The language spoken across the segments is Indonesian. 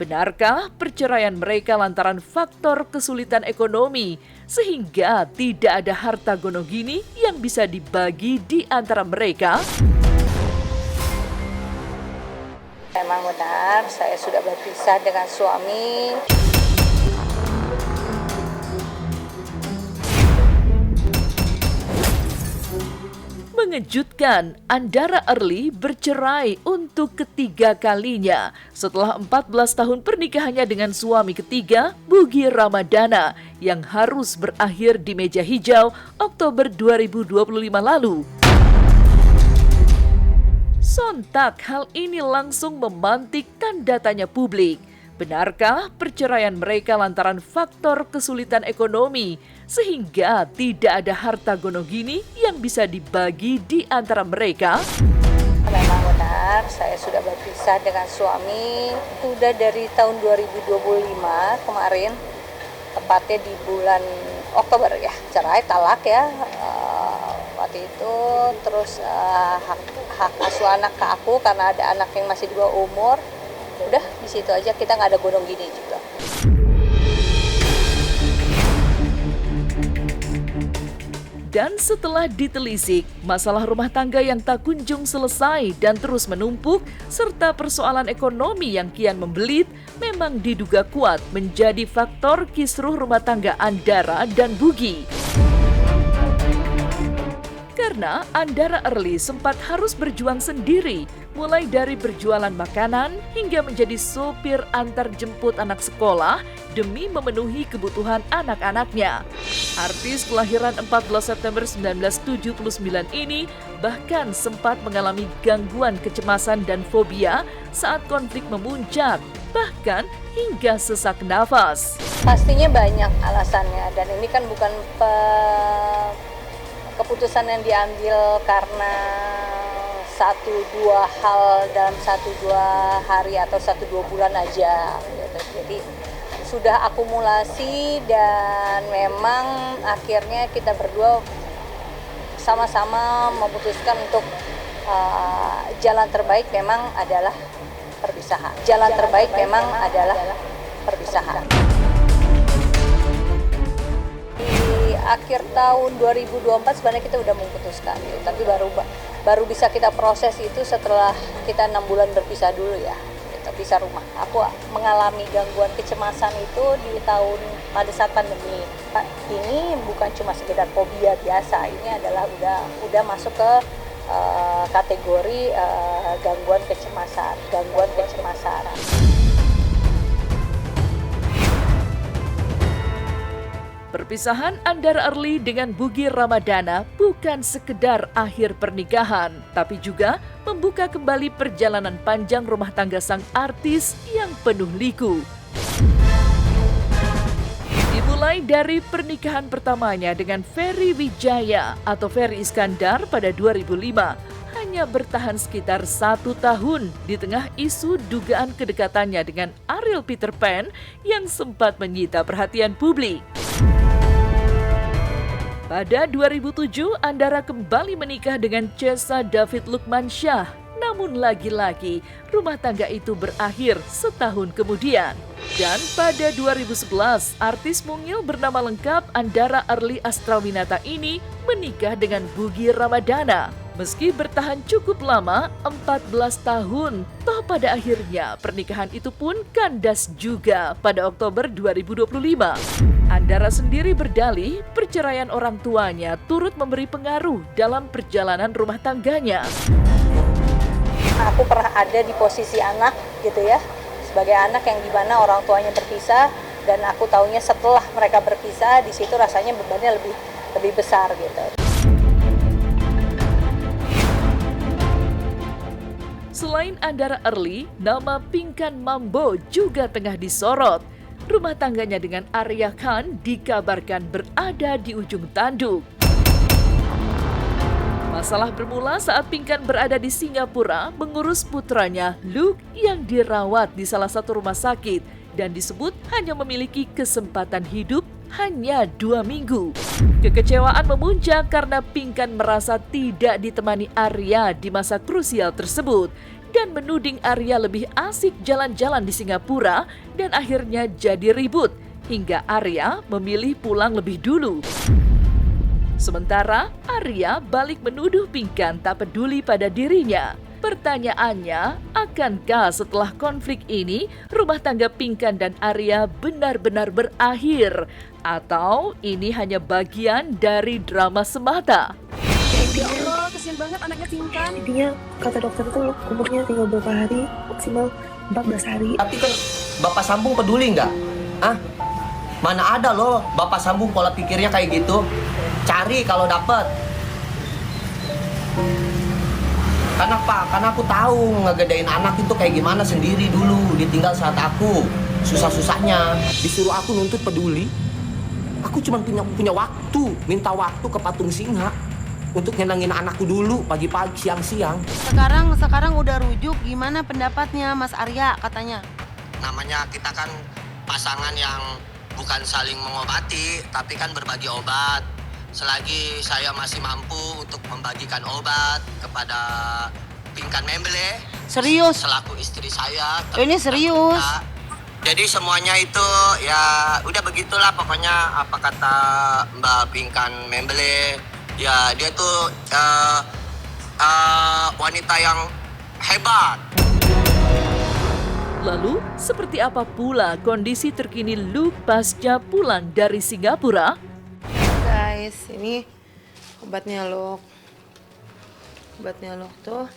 Benarkah perceraian mereka lantaran faktor kesulitan ekonomi, sehingga tidak ada harta gonogini yang bisa dibagi di antara mereka? Memang benar, saya sudah berpisah dengan suami. Mengejutkan, Andara Early bercerai untuk ketiga kalinya setelah 14 tahun pernikahannya dengan suami ketiga, Bugi Ramadana, yang harus berakhir di meja hijau Oktober 2025 lalu. Sontak hal ini langsung memantik tanda tanya publik. Benarkah perceraian mereka lantaran faktor kesulitan ekonomi, sehingga tidak ada harta gonogini yang bisa dibagi di antara mereka? Memang benar, saya sudah berpisah dengan suami. Sudah dari tahun 2025 kemarin, tepatnya di bulan Oktober ya, cerai talak ya. Waktu itu terus hak asuh anak ke aku karena ada anak yang masih di bawah umur. Udah di situ aja, kita nggak ada gonong gini juga. Dan setelah ditelisik, masalah rumah tangga yang tak kunjung selesai dan terus menumpuk, serta persoalan ekonomi yang kian membelit, memang diduga kuat menjadi faktor kisruh rumah tangga Andara dan Bugi. Karena Andara Early sempat harus berjuang sendiri, mulai dari berjualan makanan hingga menjadi sopir antar jemput anak sekolah demi memenuhi kebutuhan anak-anaknya. Artis kelahiran 14 September 1979 ini bahkan sempat mengalami gangguan kecemasan dan fobia saat konflik memuncak, bahkan hingga sesak nafas. Pastinya banyak alasannya, dan ini kan bukan keputusan yang diambil karena 1-2 hal dalam 1-2 hari atau 1-2 bulan aja gitu. Jadi sudah akumulasi, dan memang akhirnya kita berdua sama-sama memutuskan untuk jalan terbaik memang adalah perpisahan. Jalan terbaik memang adalah perpisahan. Akhir tahun 2024 sebenarnya kita udah memutuskan gitu. Tapi baru bisa kita proses itu setelah kita 6 bulan berpisah dulu ya, kita pisah rumah. Aku mengalami gangguan kecemasan itu di tahun pada saat pandemi. Ini bukan cuma sekedar fobia biasa, ini adalah udah masuk ke kategori gangguan kecemasan. Perpisahan Andara Early dengan Bugi Ramadana bukan sekedar akhir pernikahan, tapi juga membuka kembali perjalanan panjang rumah tangga sang artis yang penuh liku. Dimulai dari pernikahan pertamanya dengan Ferry Wijaya atau Ferry Iskandar pada 2005, hanya bertahan sekitar 1 tahun di tengah isu dugaan kedekatannya dengan Ariel Peter Pan yang sempat menyita perhatian publik. Pada 2007, Andara kembali menikah dengan Chesa David Lukmansyah. Namun lagi-lagi, rumah tangga itu berakhir setahun kemudian. Dan pada 2011, artis mungil bernama lengkap Andara Early Astrawinata ini menikah dengan Bugi Ramadana. Meski bertahan cukup lama, 14 tahun, toh pada akhirnya pernikahan itu pun kandas juga pada Oktober 2025. Andara sendiri berdalih perceraian orang tuanya turut memberi pengaruh dalam perjalanan rumah tangganya. Aku pernah ada di posisi anak gitu ya, sebagai anak yang dimana orang tuanya berpisah, dan aku taunya setelah mereka berpisah, di situ rasanya bebannya lebih besar gitu. Selain Andara Early, nama Pinkan Mambo juga tengah disorot. Rumah tangganya dengan Arya Khan dikabarkan berada di ujung tanduk. Masalah bermula saat Pinkan berada di Singapura mengurus putranya Luke yang dirawat di salah satu rumah sakit dan disebut hanya memiliki kesempatan hidup hanya 2 minggu. Kekecewaan memuncak karena Pinkan merasa tidak ditemani Arya di masa krusial tersebut. dan menuding Arya lebih asik jalan-jalan di Singapura dan akhirnya jadi ribut hingga Arya memilih pulang lebih dulu. Sementara Arya balik menuduh Pinkan tak peduli pada dirinya. Pertanyaannya, akankah setelah konflik ini rumah tangga Pinkan dan Arya benar-benar berakhir? Atau ini hanya bagian dari drama semata? Ya Allah, kasihan banget anaknya Pinkan. Intinya kata dokter itu umurnya tinggal beberapa hari, maksimal 14 hari. Tapi kan Bapak Sambung peduli nggak? Hah? Mana ada loh Bapak Sambung pola pikirnya kayak gitu. Cari kalau dapet. Karena aku tahu ngegedein anak itu kayak gimana sendiri dulu. Ditinggal saat aku susah-susahnya. Disuruh aku nuntut peduli. Aku cuma punya waktu, minta waktu ke patung singa untuk nyenengin anakku dulu pagi-pagi, siang-siang. Sekarang udah rujuk, gimana pendapatnya Mas Arya katanya? Namanya kita kan pasangan yang bukan saling mengobati, tapi kan berbagi obat. Selagi saya masih mampu untuk membagikan obat kepada Pinkan Memble. Serius? Selaku istri saya. Ini serius? Jadi semuanya itu ya udah begitulah pokoknya apa kata Mbak Pinkan Memble. Ya dia tuh wanita yang hebat. Lalu, seperti apa pula kondisi terkini Luke pasca pulang dari Singapura? Guys, ini obatnya Luke. Obatnya Luke tuh,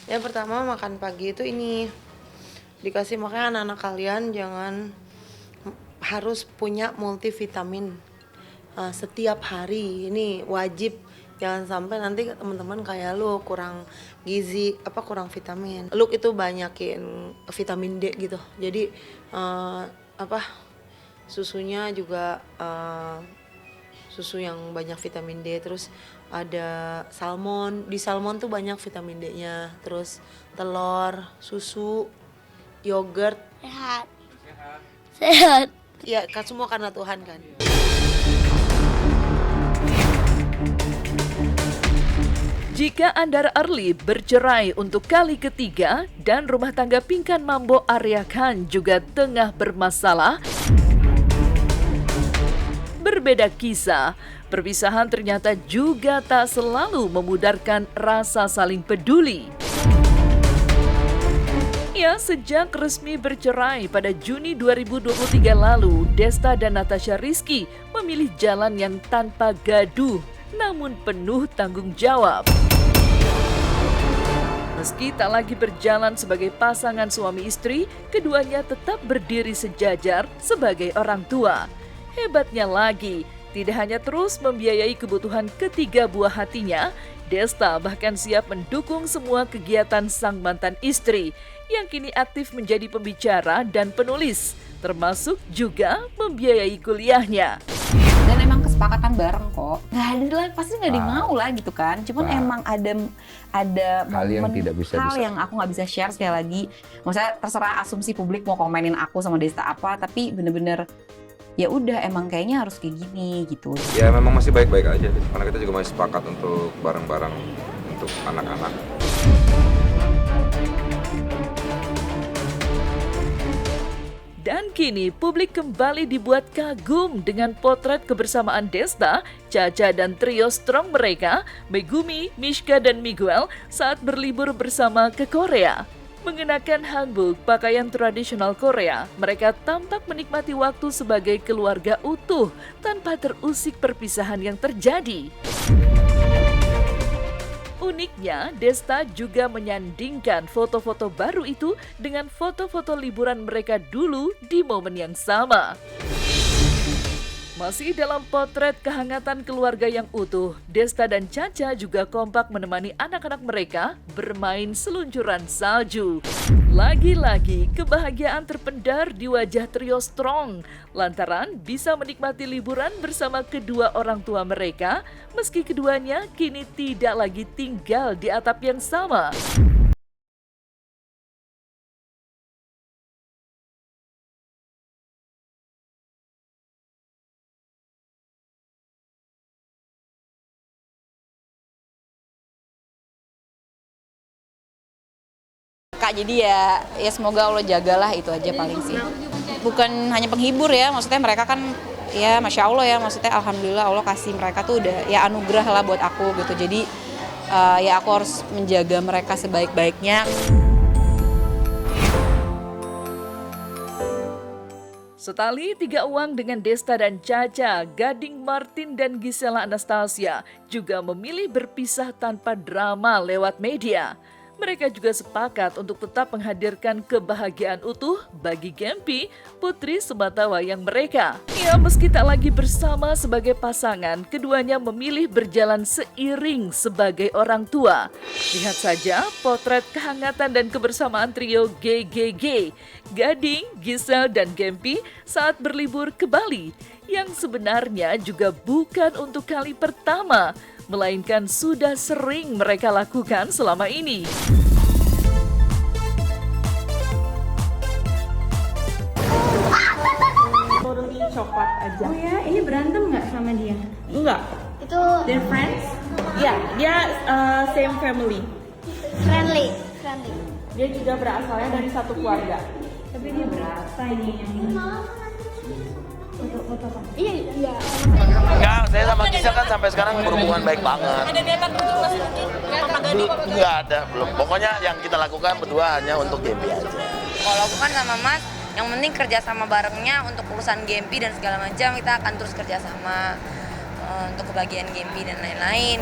yang pertama makan pagi itu ini. Dikasih makanya anak-anak kalian jangan harus punya multivitamin setiap hari. Ini wajib. Jangan sampai nanti teman-teman kayak lu kurang gizi, kurang vitamin. Lu itu banyakin vitamin D gitu. Jadi susunya juga susu yang banyak vitamin D. Terus ada salmon. Di salmon tuh banyak vitamin D-nya. Terus telur, susu, yogurt. Sehat. Ya, kan semua karena Tuhan kan. Jika Andara Early bercerai untuk kali ketiga dan rumah tangga Pinkan Mambo Arya Khan juga tengah bermasalah, berbeda kisah, perpisahan ternyata juga tak selalu memudarkan rasa saling peduli. Ya, sejak resmi bercerai pada Juni 2023 lalu, Desta dan Natasha Rizky memilih jalan yang tanpa gaduh, namun penuh tanggung jawab. Meski tak lagi berjalan sebagai pasangan suami istri, keduanya tetap berdiri sejajar sebagai orang tua. Hebatnya lagi, tidak hanya terus membiayai kebutuhan ketiga buah hatinya, Desta bahkan siap mendukung semua kegiatan sang mantan istri yang kini aktif menjadi pembicara dan penulis, termasuk juga membiayai kuliahnya. Dan emang kesepakatan bareng kok. Nggak ada lah, pasti nggak dimau lah gitu kan. Cuman emang ada hal yang tidak bisa yang aku nggak bisa share sekali lagi. Maksudnya terserah asumsi publik mau komenin aku sama Desta apa, tapi bener-bener ya udah emang kayaknya harus kayak gini gitu. Ya memang masih baik-baik aja, karena kita juga masih sepakat untuk bareng-bareng untuk anak-anak. Dan kini publik kembali dibuat kagum dengan potret kebersamaan Desta, Caca dan trio strong mereka, Megumi, Mishka dan Miguel saat berlibur bersama ke Korea. Mengenakan hanbok, pakaian tradisional Korea, mereka tampak menikmati waktu sebagai keluarga utuh tanpa terusik perpisahan yang terjadi. Uniknya, Desta juga menyandingkan foto-foto baru itu dengan foto-foto liburan mereka dulu di momen yang sama. Masih dalam potret kehangatan keluarga yang utuh, Desta dan Caca juga kompak menemani anak-anak mereka bermain seluncuran salju. Lagi-lagi kebahagiaan terpendar di wajah trio strong lantaran bisa menikmati liburan bersama kedua orang tua mereka meski keduanya kini tidak lagi tinggal di atap yang sama. mereka. Jadi ya semoga Allah jagalah, itu aja paling sih. Bukan hanya penghibur ya, maksudnya mereka kan ya Masya Allah ya, maksudnya Alhamdulillah Allah kasih mereka tuh udah ya anugerah lah buat aku gitu. Jadi ya aku harus menjaga mereka sebaik-baiknya. Setali tiga uang dengan Desta dan Caca, Gading Martin dan Gisela Anastasia juga memilih berpisah tanpa drama lewat media. Mereka juga sepakat untuk tetap menghadirkan kebahagiaan utuh bagi Gempi, putri sematawayang mereka. Ya, meski tak lagi bersama sebagai pasangan, keduanya memilih berjalan seiring sebagai orang tua. Lihat saja potret kehangatan dan kebersamaan trio GGG, Gading, Gisel, dan Gempi saat berlibur ke Bali, yang sebenarnya juga bukan untuk kali pertama, melainkan sudah sering mereka lakukan selama ini. Totally coklat aja. Oh ya, ini berantem nggak sama dia? Enggak. Itu They're friends? Ya, dia same family. friendly. Dia juga berasalnya dari satu keluarga. Tapi dia berapa ini yang foto-foto apa? Iya. Enggak, saya sama Gisel kan sampai sekarang berhubungan baik banget. Ada niatan untuk masukin Papa Gading? Enggak ada, belum. Pokoknya yang kita lakukan berdua hanya untuk Gempi aja. Kalau bukan sama Mas, yang penting kerja sama barengnya untuk urusan Gempi dan segala macam, kita akan terus kerja sama untuk kebahagiaan Gempi dan lain-lain.